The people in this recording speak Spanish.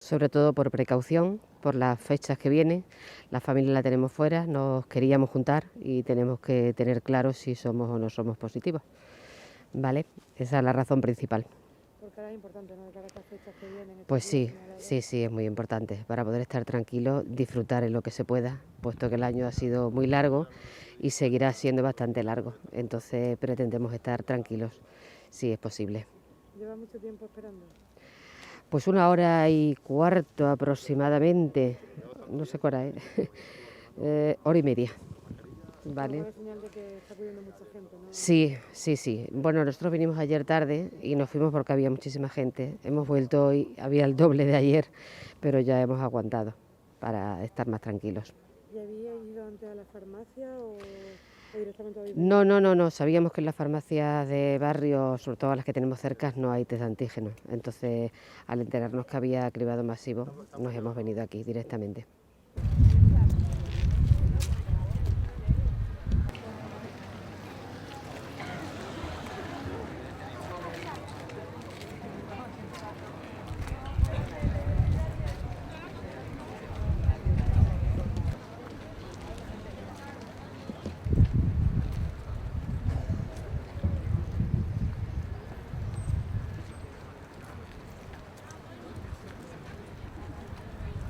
Sobre todo por precaución, por las fechas que vienen, la familia la tenemos fuera, nos queríamos juntar y tenemos que tener claro si somos o no somos positivos, ¿vale? Esa es la razón principal. Porque ahora es importante, ¿no? De cara a estas fechas que vienen, estos Pues días sí, señalados. sí, es muy importante para poder estar tranquilo, disfrutar en lo que se pueda, puesto que el año ha sido muy largo y seguirá siendo bastante largo. Entonces pretendemos estar tranquilos, si es posible. ¿Lleva mucho tiempo esperando? Pues 1 hora y cuarto aproximadamente, no sé cuál es, hora y media. Vale. Buena señal de que está acudiendo mucha gente, ¿no? Sí. Bueno, nosotros vinimos ayer tarde y nos fuimos porque había muchísima gente. Hemos vuelto hoy, había el doble de ayer, pero ya hemos aguantado para estar más tranquilos. ¿Y había ido antes a la farmacia o directamente habéis No, venido? no, sabíamos que en las farmacias de barrio, sobre todo las que tenemos cerca, no hay test de antígenos. Entonces, al enterarnos que había cribado masivo, nos hemos venido aquí directamente.